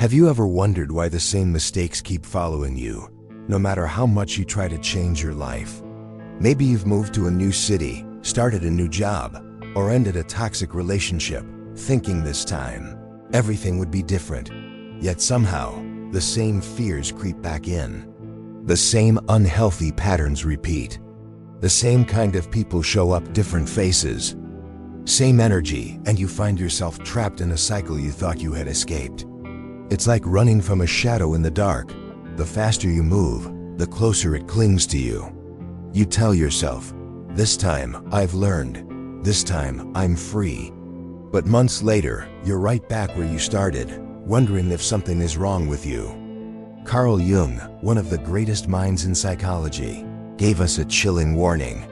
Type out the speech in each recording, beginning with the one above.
Have you ever wondered why the same mistakes keep following you, no matter how much you try to change your life? Maybe you've moved to a new city, started a new job, or ended a toxic relationship, thinking this time everything would be different. Yet somehow, the same fears creep back in. The same unhealthy patterns repeat. The same kind of people show up, different faces. Same energy, and you find yourself trapped in a cycle you thought you had escaped. It's like running from a shadow in the dark. The faster you move, the closer it clings to you. You tell yourself, this time I've learned, this time I'm free. But months later, you're right back where you started, wondering if something is wrong with you. Carl Jung, one of the greatest minds in psychology, gave us a chilling warning.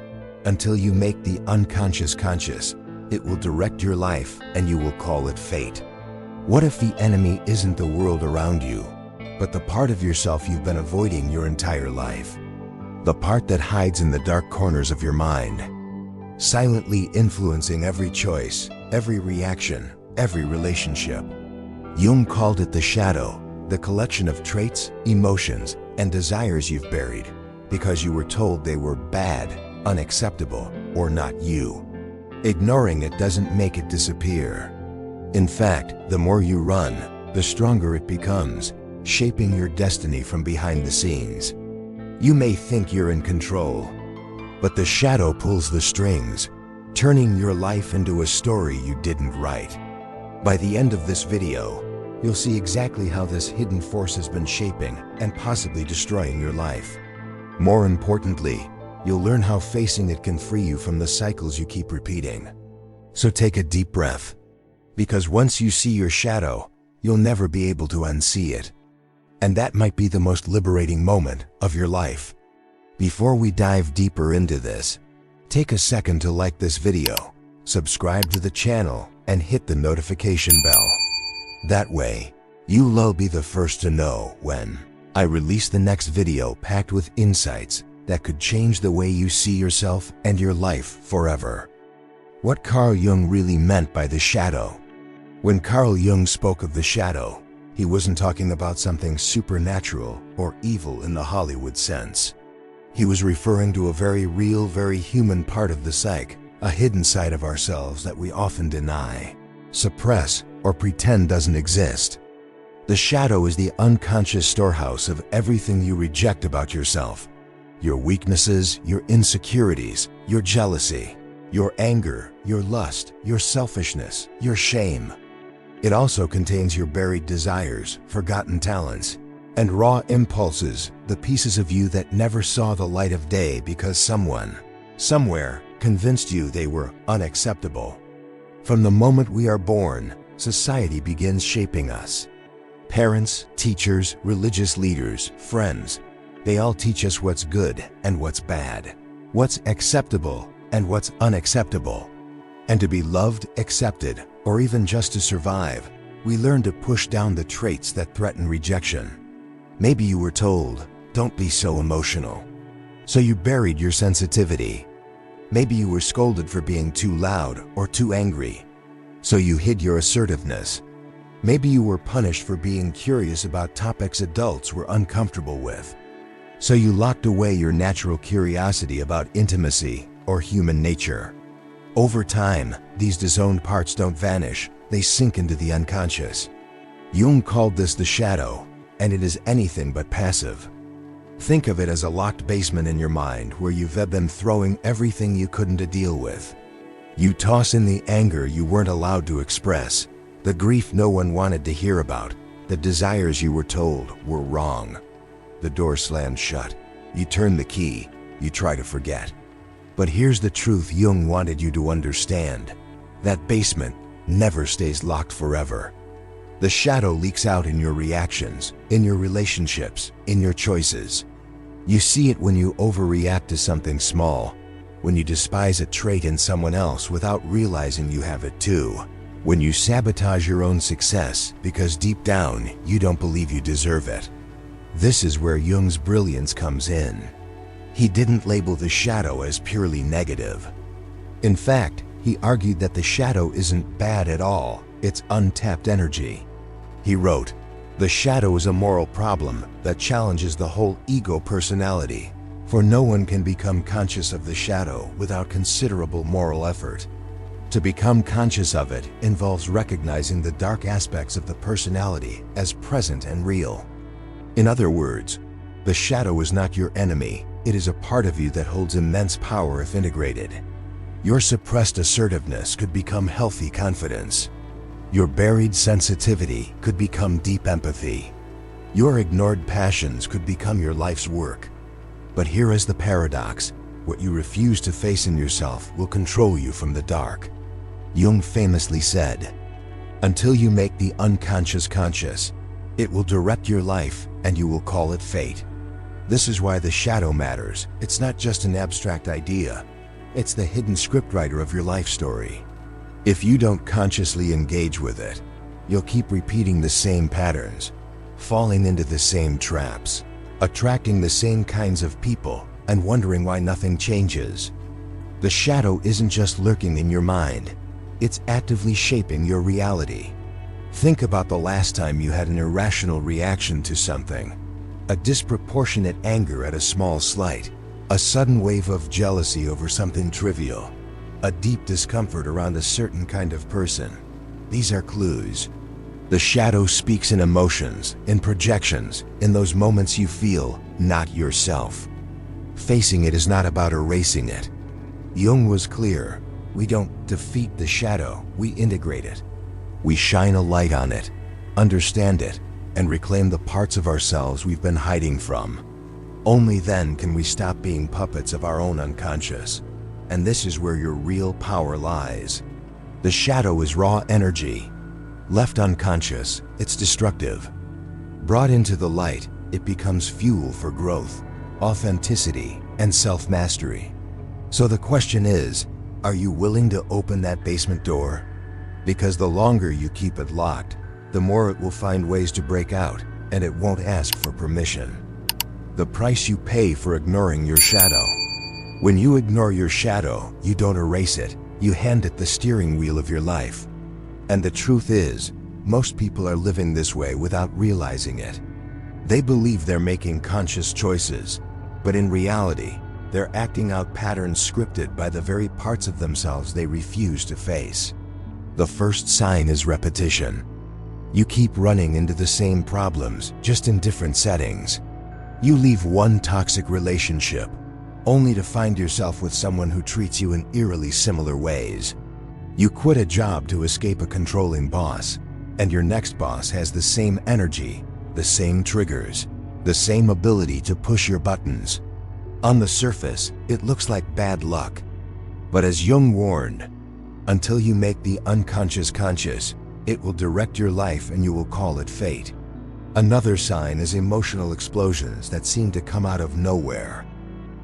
Until you make the unconscious conscious, it will direct your life and you will call it fate. What if the enemy isn't the world around you, but the part of yourself you've been avoiding your entire life? The part that hides in the dark corners of your mind, silently influencing every choice, every reaction, every relationship. Jung called it the shadow, the collection of traits, emotions, and desires you've buried because you were told they were bad, unacceptable, or not you. Ignoring it doesn't make it disappear. In fact, the more you run, the stronger it becomes, shaping your destiny from behind the scenes. You may think you're in control, but the shadow pulls the strings, turning your life into a story you didn't write. By the end of this video, you'll see exactly how this hidden force has been shaping and possibly destroying your life. More importantly, you'll learn how facing it can free you from the cycles you keep repeating. So take a deep breath, because once you see your shadow, you'll never be able to unsee it. And that might be the most liberating moment of your life. Before we dive deeper into this, take a second to like this video, subscribe to the channel, and hit the notification bell. That way, you'll be the first to know when I release the next video packed with insights that could change the way you see yourself and your life forever. What Carl Jung really meant by the shadow. When Carl Jung spoke of the shadow, he wasn't talking about something supernatural or evil in the Hollywood sense. He was referring to a very real, very human part of the psyche, a hidden side of ourselves that we often deny, suppress, or pretend doesn't exist. The shadow is the unconscious storehouse of everything you reject about yourself. Your weaknesses, your insecurities, your jealousy, your anger, your lust, your selfishness, your shame. It also contains your buried desires, forgotten talents, and raw impulses, the pieces of you that never saw the light of day because someone, somewhere, convinced you they were unacceptable. From the moment we are born, society begins shaping us. Parents, teachers, religious leaders, friends, they all teach us what's good and what's bad, what's acceptable and what's unacceptable. And to be loved, accepted, or even just to survive, we learn to push down the traits that threaten rejection. Maybe you were told, don't be so emotional, so you buried your sensitivity. Maybe you were scolded for being too loud or too angry, so you hid your assertiveness. Maybe you were punished for being curious about topics adults were uncomfortable with, so you locked away your natural curiosity about intimacy or human nature. Over time, these disowned parts don't vanish, they sink into the unconscious. Jung called this the shadow, and it is anything but passive. Think of it as a locked basement in your mind where you've been throwing everything you couldn't deal with. You toss in the anger you weren't allowed to express, the grief no one wanted to hear about, the desires you were told were wrong. The door slams shut. You turn the key. You try to forget. But here's the truth Jung wanted you to understand. That basement never stays locked forever. The shadow leaks out in your reactions, in your relationships, in your choices. You see it when you overreact to something small, when you despise a trait in someone else without realizing you have it too, when you sabotage your own success because deep down you don't believe you deserve it. This is where Jung's brilliance comes in. He didn't label the shadow as purely negative. In fact, he argued that the shadow isn't bad at all, it's untapped energy. He wrote, The shadow is a moral problem that challenges the whole ego personality, for no one can become conscious of the shadow without considerable moral effort. To become conscious of it involves recognizing the dark aspects of the personality as present and real. In other words, the shadow is not your enemy, it is a part of you that holds immense power if integrated. Your suppressed assertiveness could become healthy confidence. Your buried sensitivity could become deep empathy. Your ignored passions could become your life's work. But here is the paradox: what you refuse to face in yourself will control you from the dark. Jung famously said, "Until you make the unconscious conscious, it will direct your life and you will call it fate." This is why the shadow matters. It's not just an abstract idea. It's the hidden scriptwriter of your life story. If you don't consciously engage with it, you'll keep repeating the same patterns, falling into the same traps, attracting the same kinds of people, and wondering why nothing changes. The shadow isn't just lurking in your mind. It's actively shaping your reality. Think about the last time you had an irrational reaction to something. A disproportionate anger at a small slight, a sudden wave of jealousy over something trivial, a deep discomfort around a certain kind of person. These are clues. The shadow speaks in emotions, in projections, in those moments you feel not yourself. Facing it is not about erasing it. Jung was clear. We don't defeat the shadow, we integrate it. We shine a light on it, understand it, and reclaim the parts of ourselves we've been hiding from. Only then can we stop being puppets of our own unconscious. And this is where your real power lies. The shadow is raw energy. Left unconscious, it's destructive. Brought into the light, it becomes fuel for growth, authenticity, and self-mastery. So the question is, are you willing to open that basement door? Because the longer you keep it locked, the more it will find ways to break out, and it won't ask for permission. The price you pay for ignoring your shadow. When you ignore your shadow, you don't erase it, you hand it the steering wheel of your life. And the truth is, most people are living this way without realizing it. They believe they're making conscious choices, but in reality, they're acting out patterns scripted by the very parts of themselves they refuse to face. The first sign is repetition. You keep running into the same problems, just in different settings. You leave one toxic relationship, only to find yourself with someone who treats you in eerily similar ways. You quit a job to escape a controlling boss, and your next boss has the same energy, the same triggers, the same ability to push your buttons. On the surface, it looks like bad luck. But as Jung warned, until you make the unconscious conscious, it will direct your life and you will call it fate. Another sign is emotional explosions that seem to come out of nowhere.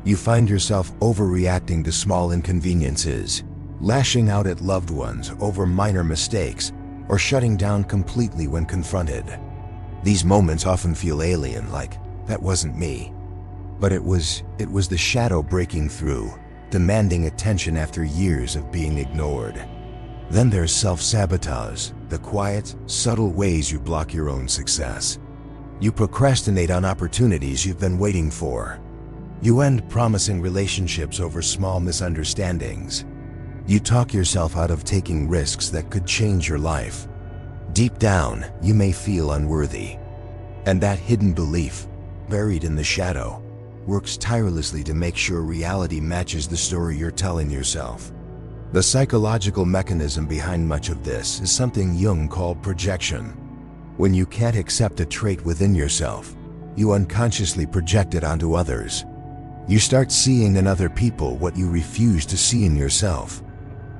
You find yourself overreacting to small inconveniences, lashing out at loved ones over minor mistakes, or shutting down completely when confronted. These moments often feel alien, like, that wasn't me. But it was the shadow breaking through, demanding attention after years of being ignored. Then there's self-sabotage, the quiet, subtle ways you block your own success. You procrastinate on opportunities you've been waiting for. You end promising relationships over small misunderstandings. You talk yourself out of taking risks that could change your life. Deep down, you may feel unworthy. And that hidden belief, buried in the shadow, works tirelessly to make sure reality matches the story you're telling yourself. The psychological mechanism behind much of this is something Jung called projection. When you can't accept a trait within yourself, you unconsciously project it onto others. You start seeing in other people what you refuse to see in yourself.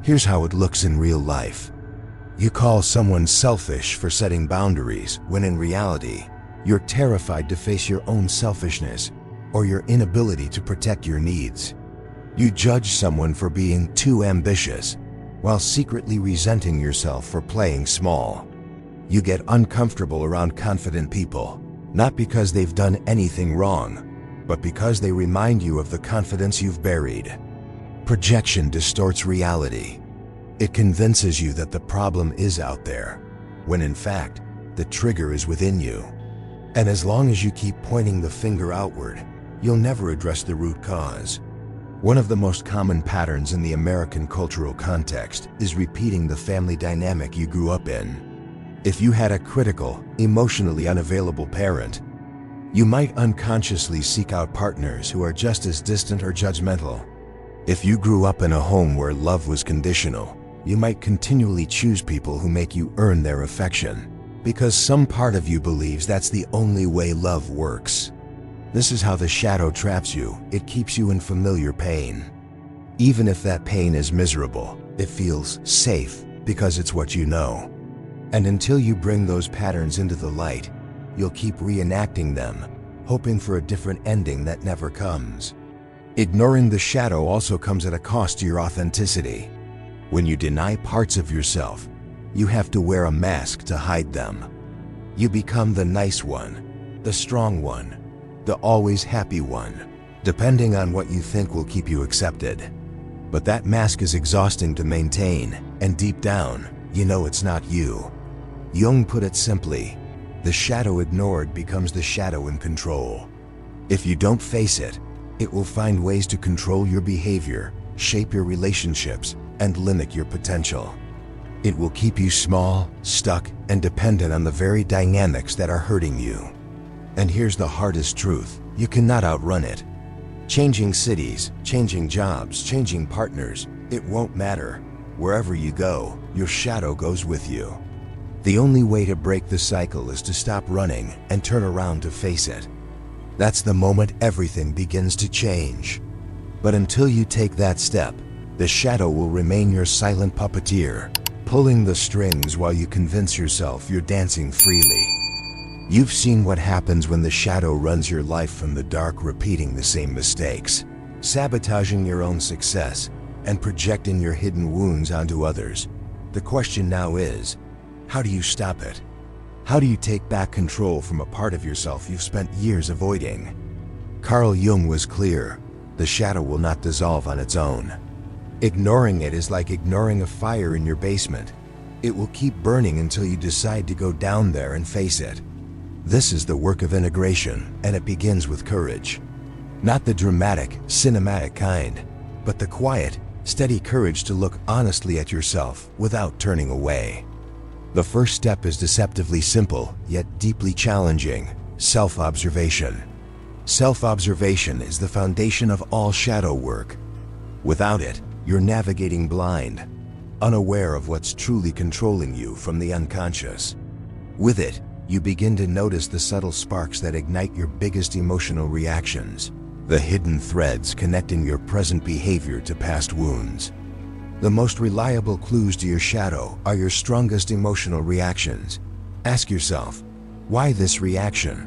Here's how it looks in real life. You call someone selfish for setting boundaries, when in reality, you're terrified to face your own selfishness or your inability to protect your needs. You judge someone for being too ambitious, while secretly resenting yourself for playing small. You get uncomfortable around confident people, not because they've done anything wrong, but because they remind you of the confidence you've buried. Projection distorts reality. It convinces you that the problem is out there, when in fact, the trigger is within you. And as long as you keep pointing the finger outward, you'll never address the root cause. One of the most common patterns in the American cultural context is repeating the family dynamic you grew up in. If you had a critical, emotionally unavailable parent, you might unconsciously seek out partners who are just as distant or judgmental. If you grew up in a home where love was conditional, you might continually choose people who make you earn their affection, because some part of you believes that's the only way love works. This is how the shadow traps you. It keeps you in familiar pain. Even if that pain is miserable, it feels safe because it's what you know. And until you bring those patterns into the light, you'll keep reenacting them, hoping for a different ending that never comes. Ignoring the shadow also comes at a cost to your authenticity. When you deny parts of yourself, you have to wear a mask to hide them. You become the nice one, the strong one, the always happy one, depending on what you think will keep you accepted. But that mask is exhausting to maintain, and deep down, you know it's not you. Jung put it simply, the shadow ignored becomes the shadow in control. If you don't face it, it will find ways to control your behavior, shape your relationships, and limit your potential. It will keep you small, stuck, and dependent on the very dynamics that are hurting you. And here's the hardest truth, you cannot outrun it. Changing cities, changing jobs, changing partners, it won't matter. Wherever you go, your shadow goes with you. The only way to break the cycle is to stop running and turn around to face it. That's the moment everything begins to change. But until you take that step, the shadow will remain your silent puppeteer, pulling the strings while you convince yourself you're dancing freely. You've seen what happens when the shadow runs your life from the dark, repeating the same mistakes, sabotaging your own success, and projecting your hidden wounds onto others. The question now is, how do you stop it? How do you take back control from a part of yourself you've spent years avoiding? Carl Jung was clear, the shadow will not dissolve on its own. Ignoring it is like ignoring a fire in your basement. It will keep burning until you decide to go down there and face it. This is the work of integration, and it begins with courage. Not the dramatic, cinematic kind, but the quiet, steady courage to look honestly at yourself without turning away. The first step is deceptively simple, yet deeply challenging: self-observation. Self-observation is the foundation of all shadow work. Without it, you're navigating blind, unaware of what's truly controlling you from the unconscious. With it, you begin to notice the subtle sparks that ignite your biggest emotional reactions, the hidden threads connecting your present behavior to past wounds. The most reliable clues to your shadow are your strongest emotional reactions. Ask yourself, why this reaction?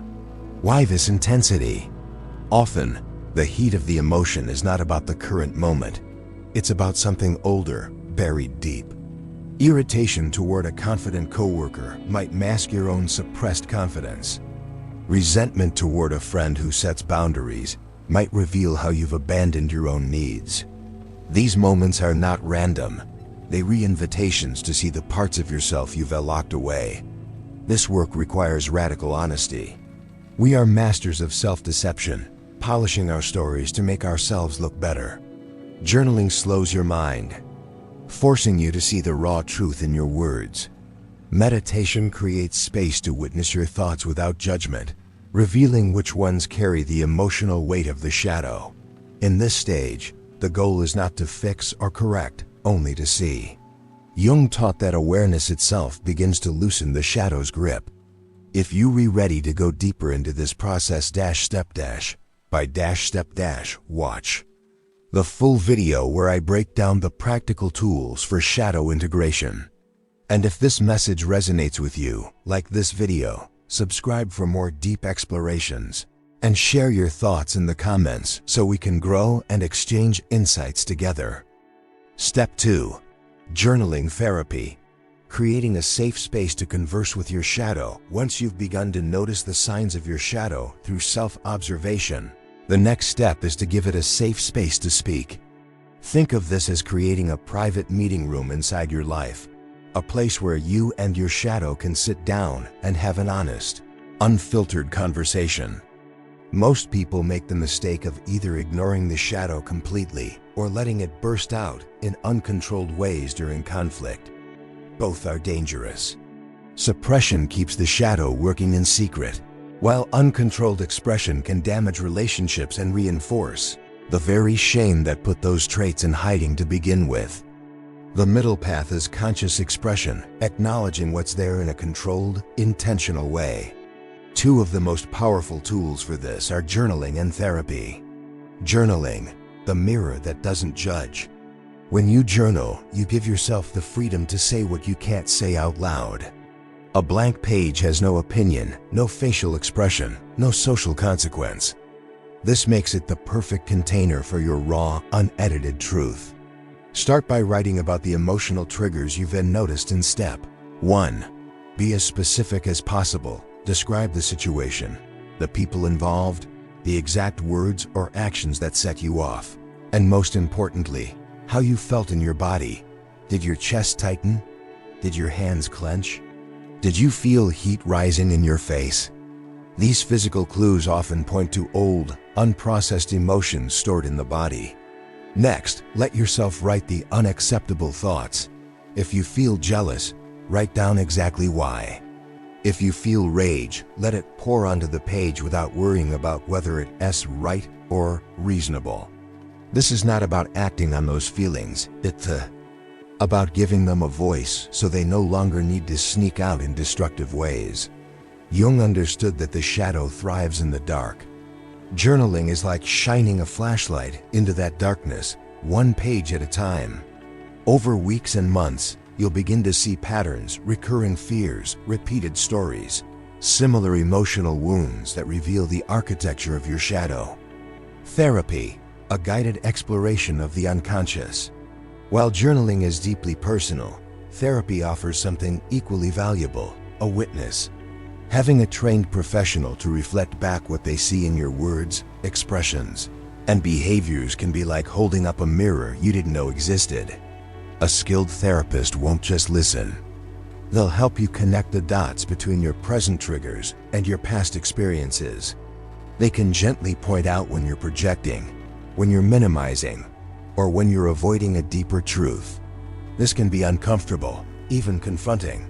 Why this intensity? Often, the heat of the emotion is not about the current moment. It's about something older, buried deep. Irritation toward a confident coworker might mask your own suppressed confidence. Resentment toward a friend who sets boundaries might reveal how you've abandoned your own needs. These moments are not random. They re-invitations to see the parts of yourself you've locked away. This work requires radical honesty. We are masters of self-deception, polishing our stories to make ourselves look better. Journaling slows your mind, forcing you to see the raw truth in your words. Meditation creates space to witness your thoughts without judgment, revealing which ones carry the emotional weight of the shadow. In this stage, the goal is not to fix or correct, only to see. Jung taught that awareness itself begins to loosen the shadow's grip. If you are ready to go deeper into this process, watch the full video where I break down the practical tools for shadow integration. And if this message resonates with you, like this video, subscribe for more deep explorations, and share your thoughts in the comments so we can grow and exchange insights together. Step 2. Journaling therapy. Creating a safe space to converse with your shadow. Once you've begun to notice the signs of your shadow through self-observation, the next step is to give it a safe space to speak. Think of this as creating a private meeting room inside your life, a place where you and your shadow can sit down and have an honest, unfiltered conversation. Most people make the mistake of either ignoring the shadow completely or letting it burst out in uncontrolled ways during conflict. Both are dangerous. Suppression keeps the shadow working in secret, while uncontrolled expression can damage relationships and reinforce the very shame that put those traits in hiding to begin with. The middle path is conscious expression, acknowledging what's there in a controlled, intentional way. Two of the most powerful tools for this are journaling and therapy. Journaling, the mirror that doesn't judge. When you journal, you give yourself the freedom to say what you can't say out loud. A blank page has no opinion, no facial expression, no social consequence. This makes it the perfect container for your raw, unedited truth. Start by writing about the emotional triggers you've been noticed in step 1. Be as specific as possible. Describe the situation, the people involved, the exact words or actions that set you off, and most importantly, how you felt in your body. Did your chest tighten? Did your hands clench? Did you feel heat rising in your face? These physical clues often point to old, unprocessed emotions stored in the body. Next, let yourself write the unacceptable thoughts. If you feel jealous, write down exactly why. If you feel rage, let it pour onto the page without worrying about whether it's right or reasonable. This is not about acting on those feelings, it's about giving them a voice so they no longer need to sneak out in destructive ways. Jung understood that the shadow thrives in the dark. Journaling is like shining a flashlight into that darkness, one page at a time. Over weeks and months, you'll begin to see patterns, recurring fears, repeated stories, similar emotional wounds that reveal the architecture of your shadow. Therapy, a guided exploration of the unconscious. While journaling is deeply personal, therapy offers something equally valuable, a witness. Having a trained professional to reflect back what they see in your words, expressions, and behaviors can be like holding up a mirror you didn't know existed. A skilled therapist won't just listen. They'll help you connect the dots between your present triggers and your past experiences. They can gently point out when you're projecting, when you're minimizing, or when you're avoiding a deeper truth. This can be uncomfortable, even confronting,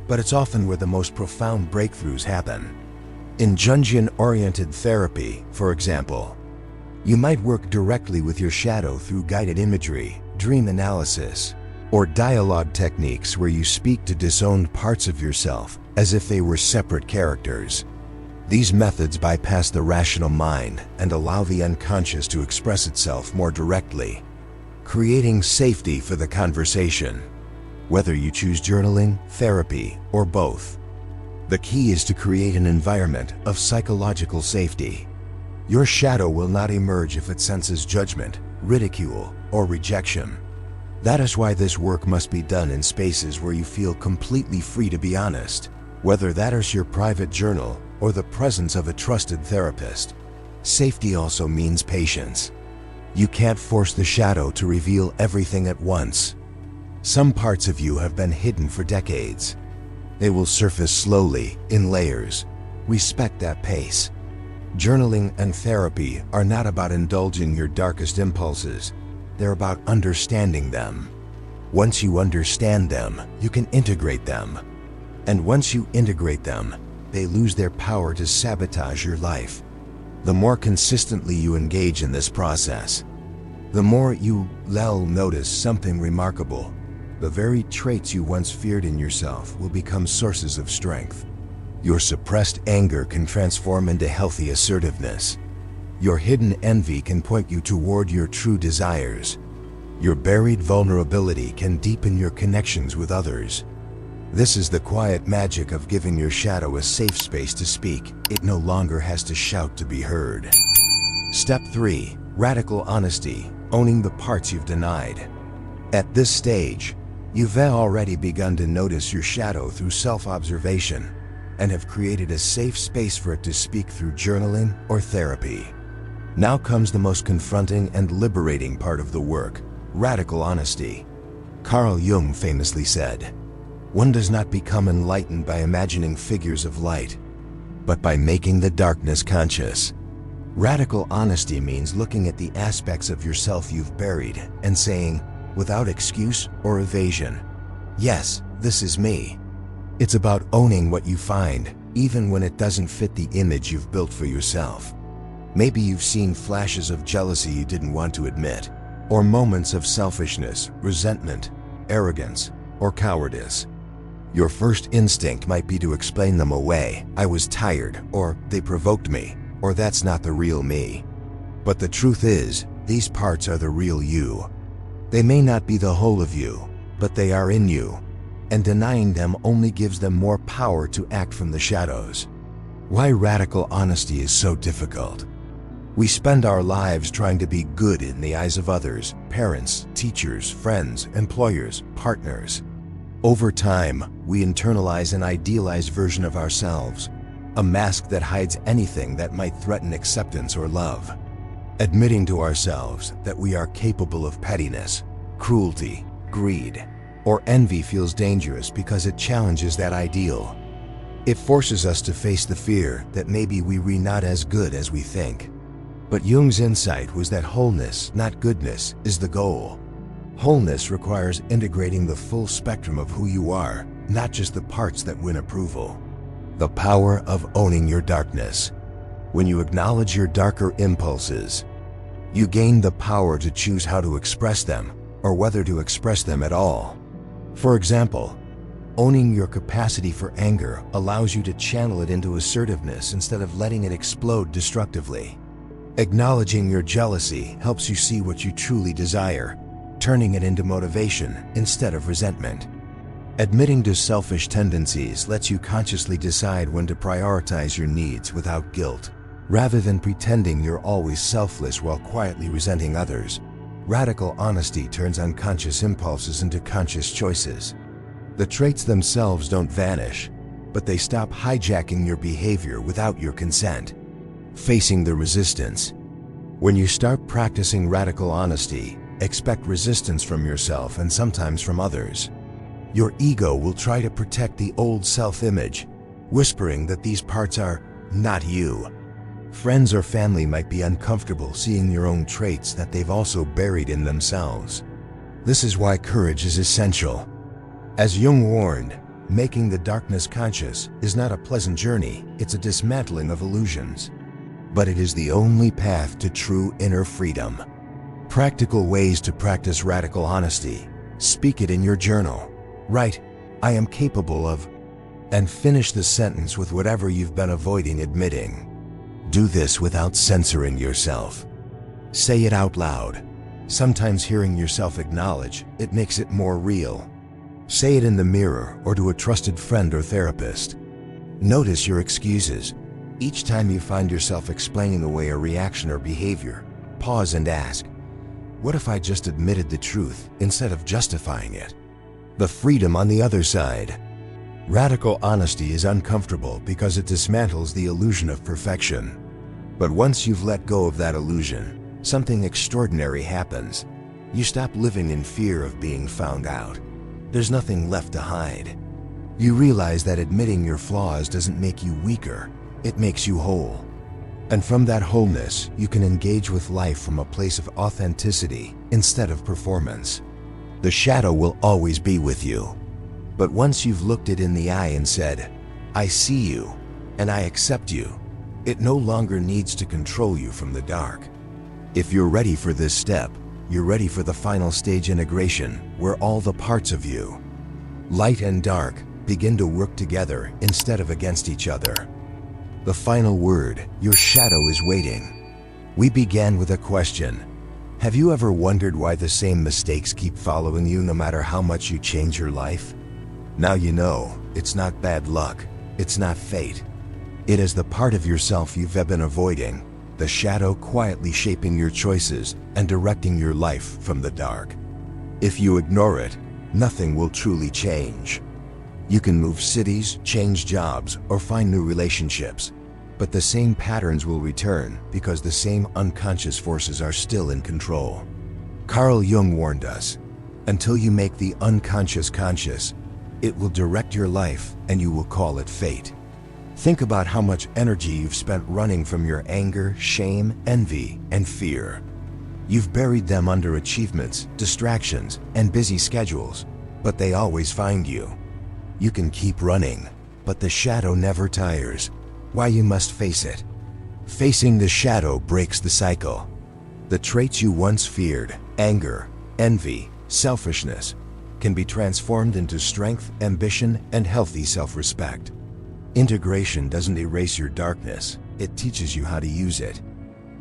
but it's often where the most profound breakthroughs happen. In Jungian-oriented therapy, for example, you might work directly with your shadow through guided imagery, dream analysis, or dialogue techniques where you speak to disowned parts of yourself as if they were separate characters. These methods bypass the rational mind and allow the unconscious to express itself more directly, creating safety for the conversation. Whether you choose journaling, therapy, or both, the key is to create an environment of psychological safety. Your shadow will not emerge if it senses judgment, ridicule, or rejection. That is why this work must be done in spaces where you feel completely free to be honest, whether that is your private journal or the presence of a trusted therapist. Safety also means patience. You can't force the shadow to reveal everything at once. Some parts of you have been hidden for decades. They will surface slowly, in layers. Respect that pace. Journaling and therapy are not about indulging your darkest impulses. They're about understanding them. Once you understand them, you can integrate them. And once you integrate them, they lose their power to sabotage your life. The more consistently you engage in this process, the more you'll notice something remarkable. The very traits you once feared in yourself will become sources of strength. Your suppressed anger can transform into healthy assertiveness. Your hidden envy can point you toward your true desires. Your buried vulnerability can deepen your connections with others. This is the quiet magic of giving your shadow a safe space to speak. It no longer has to shout to be heard. Step 3. Radical honesty, owning the parts you've denied. At this stage, you've already begun to notice your shadow through self-observation and have created a safe space for it to speak through journaling or therapy. Now comes the most confronting and liberating part of the work, radical honesty. Carl Jung famously said, One does not become enlightened by imagining figures of light, but by making the darkness conscious. Radical honesty means looking at the aspects of yourself you've buried and saying, without excuse or evasion, yes, this is me. It's about owning what you find, even when it doesn't fit the image you've built for yourself. Maybe you've seen flashes of jealousy you didn't want to admit, or moments of selfishness, resentment, arrogance, or cowardice. Your first instinct might be to explain them away. I was tired, or they provoked me, or that's not the real me. But the truth is, these parts are the real you. They may not be the whole of you, but they are in you, and denying them only gives them more power to act from the shadows. Why radical honesty is so difficult? We spend our lives trying to be good in the eyes of others, parents, teachers, friends, employers, partners. Over time, we internalize an idealized version of ourselves, a mask that hides anything that might threaten acceptance or love. Admitting to ourselves that we are capable of pettiness, cruelty, greed, or envy feels dangerous because it challenges that ideal. It forces us to face the fear that maybe we're not as good as we think. But Jung's insight was that wholeness, not goodness, is the goal. Wholeness requires integrating the full spectrum of who you are, not just the parts that win approval. The power of owning your darkness. When you acknowledge your darker impulses, you gain the power to choose how to express them, or whether to express them at all. For example, owning your capacity for anger allows you to channel it into assertiveness instead of letting it explode destructively. Acknowledging your jealousy helps you see what you truly desire, turning it into motivation instead of resentment. Admitting to selfish tendencies lets you consciously decide when to prioritize your needs without guilt, rather than pretending you're always selfless while quietly resenting others. Radical honesty turns unconscious impulses into conscious choices. The traits themselves don't vanish, but they stop hijacking your behavior without your consent. Facing the resistance. When you start practicing radical honesty, expect resistance from yourself and sometimes from others. Your ego will try to protect the old self-image, whispering that these parts are not you. Friends or family might be uncomfortable seeing your own traits that they've also buried in themselves. This is why courage is essential. As Jung warned, making the darkness conscious is not a pleasant journey, it's a dismantling of illusions. But it is the only path to true inner freedom. Practical ways to practice radical honesty. Speak it in your journal. Write, I am capable of, and finish the sentence with whatever you've been avoiding admitting. Do this without censoring yourself. Say it out loud. Sometimes hearing yourself acknowledge it makes it more real. Say it in the mirror or to a trusted friend or therapist. Notice your excuses. Each time you find yourself explaining away a reaction or behavior, pause and ask, what if I just admitted the truth instead of justifying it? The freedom on the other side. Radical honesty is uncomfortable because it dismantles the illusion of perfection. But once you've let go of that illusion, something extraordinary happens. You stop living in fear of being found out. There's nothing left to hide. You realize that admitting your flaws doesn't make you weaker, it makes you whole. And from that wholeness, you can engage with life from a place of authenticity instead of performance. The shadow will always be with you. But once you've looked it in the eye and said, I see you, and I accept you, it no longer needs to control you from the dark. If you're ready for this step, you're ready for the final stage integration, where all the parts of you, light and dark, begin to work together instead of against each other. The final word, your shadow is waiting. We began with a question. Have you ever wondered why the same mistakes keep following you no matter how much you change your life? Now you know, it's not bad luck, it's not fate. It is the part of yourself you've been avoiding, the shadow quietly shaping your choices and directing your life from the dark. If you ignore it, nothing will truly change. You can move cities, change jobs, or find new relationships, but the same patterns will return because the same unconscious forces are still in control. Carl Jung warned us, until you make the unconscious conscious, It will direct your life, and you will call it fate. Think about how much energy you've spent running from your anger, shame, envy, and fear. You've buried them under achievements, distractions, and busy schedules, but they always find you. You can keep running, but the shadow never tires. Why you must face it. Facing the shadow breaks the cycle. The traits you once feared, anger, envy, selfishness, can be transformed into strength, ambition, and healthy self-respect. Integration doesn't erase your darkness, it teaches you how to use it.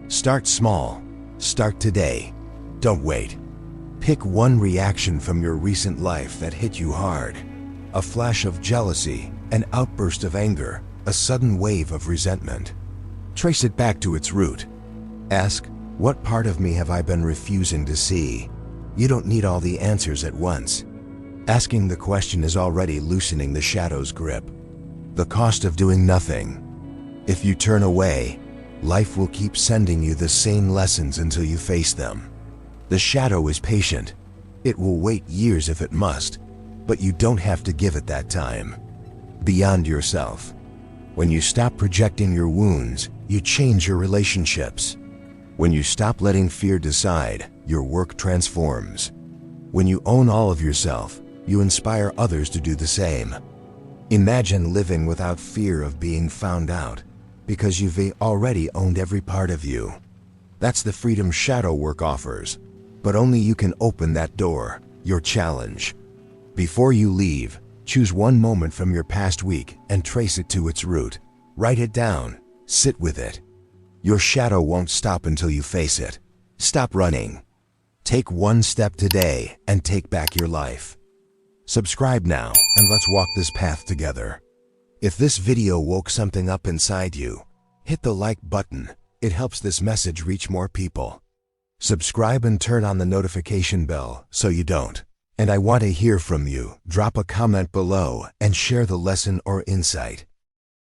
Start small. Start today. Don't wait. Pick one reaction from your recent life that hit you hard. A flash of jealousy, an outburst of anger, a sudden wave of resentment. Trace it back to its root. Ask, what part of me have I been refusing to see? You don't need all the answers at once. Asking the question is already loosening the shadow's grip. The cost of doing nothing. If you turn away, life will keep sending you the same lessons until you face them. The shadow is patient. It will wait years if it must, but you don't have to give it that time. Beyond yourself. When you stop projecting your wounds, you change your relationships. When you stop letting fear decide, your work transforms. When you own all of yourself, you inspire others to do the same. Imagine living without fear of being found out, because you've already owned every part of you. That's the freedom shadow work offers, but only you can open that door, your challenge. Before you leave, choose one moment from your past week and trace it to its root. Write it down, sit with it. Your shadow won't stop until you face it. Stop running. Take one step today and take back your life. Subscribe now and let's walk this path together. If this video woke something up inside you, hit the like button. It helps this message reach more people. Subscribe and turn on the notification bell so you don't. And I want to hear from you. Drop a comment below and share the lesson or insight.